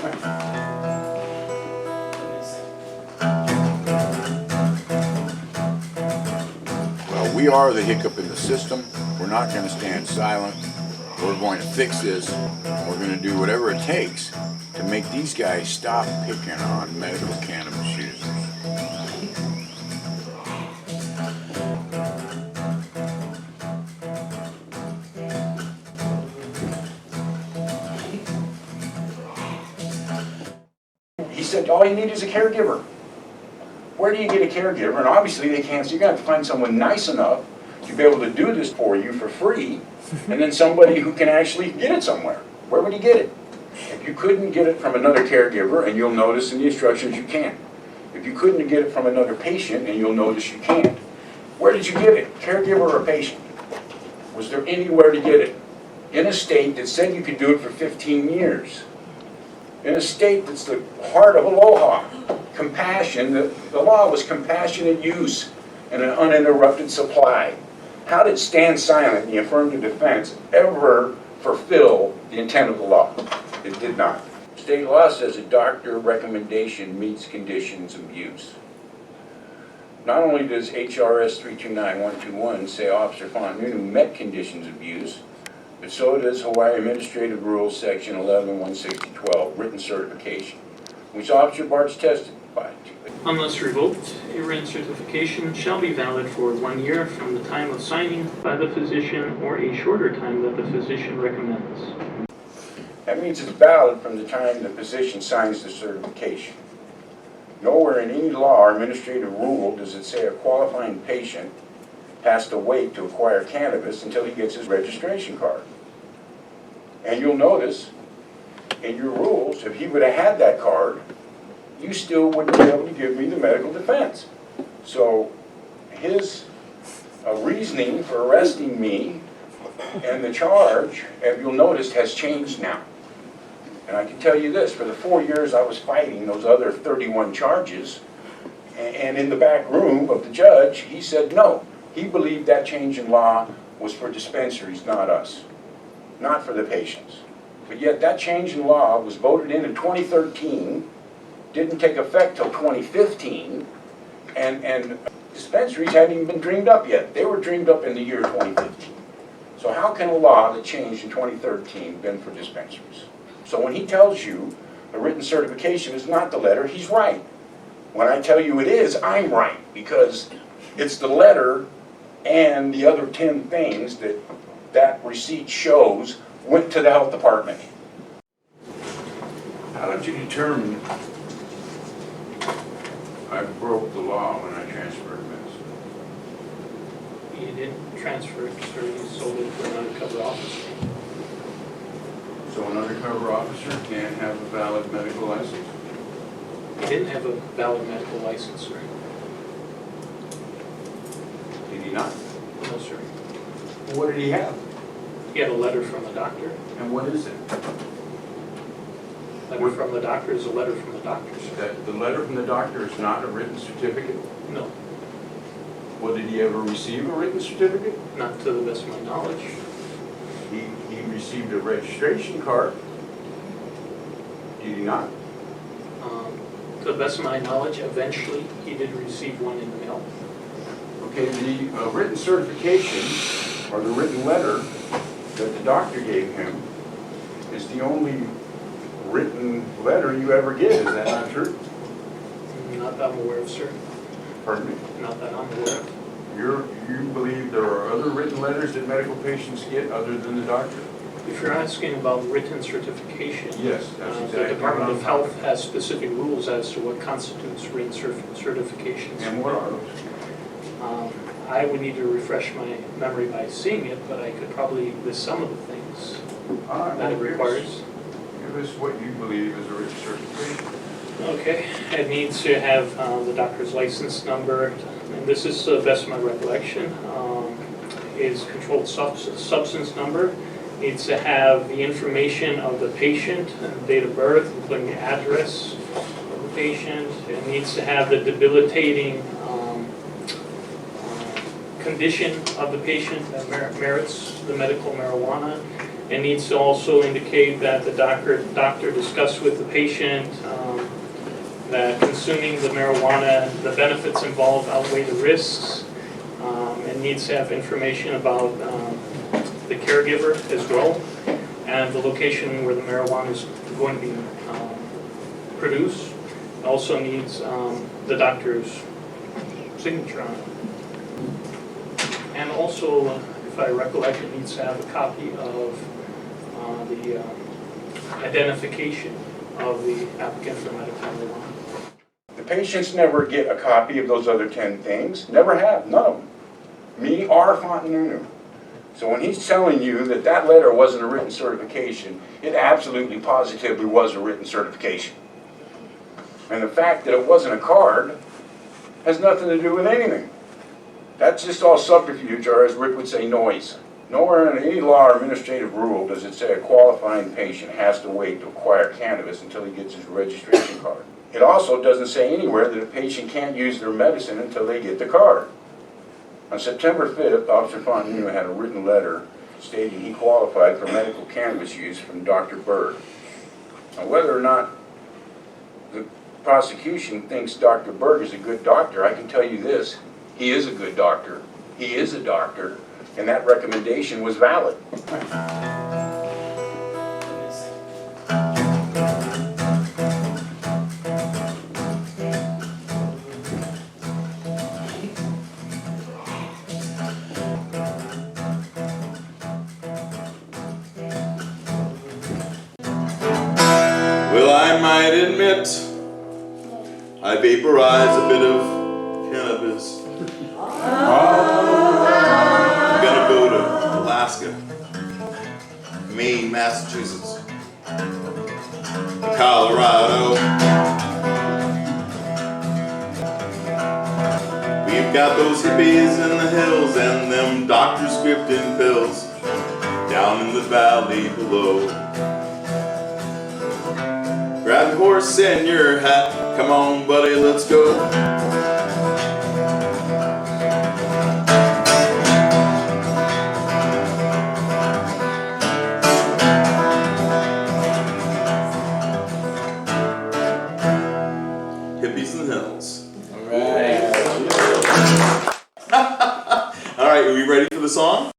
Well, we are the hiccup in the system. We're not going to stand silent. We're going to fix this. We're going to do whatever it takes to make these guys stop picking on medical cannabis users. He said, all you need is a caregiver. Where do you get a caregiver? And obviously they can't, so you're going to have to find someone nice enough to be able to do this for you for free, and then somebody who can actually get it somewhere. Where would you get it? If you couldn't get it from another caregiver, and you'll notice in the instructions you can't. If you couldn't get it from another patient, and you'll notice you can't. Where did you get it? Caregiver or patient? Was there anywhere to get it? In a state that said you could do it for 15 years. In a state that's the heart of aloha. Compassion, the law was compassionate use and an uninterrupted supply. How did stand silent in the affirmative defense ever fulfill the intent of the law? It did not. State law says a doctor recommendation meets conditions of use. Not only does HRS 329121 say Officer Fonunu met conditions of use, but so does Hawaii Administrative Rules Section 11-160-12, written certification, which Officer Bartz testified to. Unless revoked, a written certification shall be valid for 1 year from the time of signing by the physician or a shorter time that the physician recommends. That means it's valid from the time the physician signs the certification. Nowhere in any law or administrative rule does it say a qualifying patient has to wait to acquire cannabis until he gets his registration card. And you'll notice in your rules, if he would have had that card, you still wouldn't be able to give me the medical defense. So his reasoning for arresting me and the charge, as you'll notice, has changed now. And I can tell you this, for the 4 years I was fighting those other 31 charges, and in the back room of the judge, he said no. He believed that change in law was for dispensaries, not us, not for the patients. But yet that change in law was voted in 2013, didn't take effect till 2015, and dispensaries hadn't even been dreamed up yet. They were dreamed up in the year 2015. So how can a law that changed in 2013 been for dispensaries? So when he tells you a written certification is not the letter, he's right. When I tell you it is, I'm right, because it's the letter and the other 10 things that receipt shows went to the health department. How did you determine I broke the law when I transferred medicine? He didn't transfer it, sir. He sold it to an undercover officer. So an undercover officer can't have a valid medical license? He didn't have a valid medical license, sir. Did he not? No, sir. What did he have? He had a letter from the doctor. And what is it? Letter from the doctor is a letter from the doctor, sir. That the letter from the doctor is not a written certificate? No, Well, did he ever receive a written certificate? not to the best of my knowledge. He received a registration card. Did he not? To the best of my knowledge, eventually he did receive one in the mail. Okay, the written certification, or the written letter that the doctor gave him is the only written letter you ever get. Is that not true? Not that I'm aware of, sir. Pardon me? Not that I'm aware of. You believe there are other written letters that medical patients get other than the doctor? If you're asking about written certification, Yes, that's the exactly Department what of I'm Health talking has specific rules as to what constitutes written certifications. And what are those? I would need to refresh my memory by seeing it, but I could probably list some of the things that it requires. Give us what you believe is a written certification. Okay, it needs to have the doctor's license number, and this is to the best of my recollection, is controlled substance number. Needs to have the information of the patient, and date of birth, including the address of the patient. It needs to have the debilitating condition of the patient that merits the medical marijuana. It needs to also indicate that the doctor discussed with the patient that consuming the marijuana, the benefits involved outweigh the risks. It needs to have information about the caregiver as well, and the location where the marijuana is going to be produced. It also needs the doctor's signature on it. And also, if I recollect, it needs to have a copy of the identification of the applicant for medical marijuana. The patients never get a copy of those other 10 things, never have, none of them. Me or Fontenunu. So when he's telling you that that letter wasn't a written certification, it absolutely positively was a written certification. And the fact that it wasn't a card has nothing to do with anything. That's just all subterfuge, or as Rick would say, noise. Nowhere in any law or administrative rule does it say a qualifying patient has to wait to acquire cannabis until he gets his registration card. It also doesn't say anywhere that a patient can't use their medicine until they get the card. On September 5th, Officer Fontenunu had a written letter stating he qualified for medical cannabis use from Dr. Berg. Now, whether or not the prosecution thinks Dr. Berg is a good doctor, I can tell you this: he is a good doctor, he is a doctor, and that recommendation was valid. Well, I might admit, I vaporize a bit of cannabis. I'm gonna go to Alaska, Maine, Massachusetts, Colorado. We've got those hippies in the hills and them doctors scripting pills down in the valley below. Grab your horse and your hat, come on buddy, let's go. Hippies in the hills. All right. All right, are we ready for the song?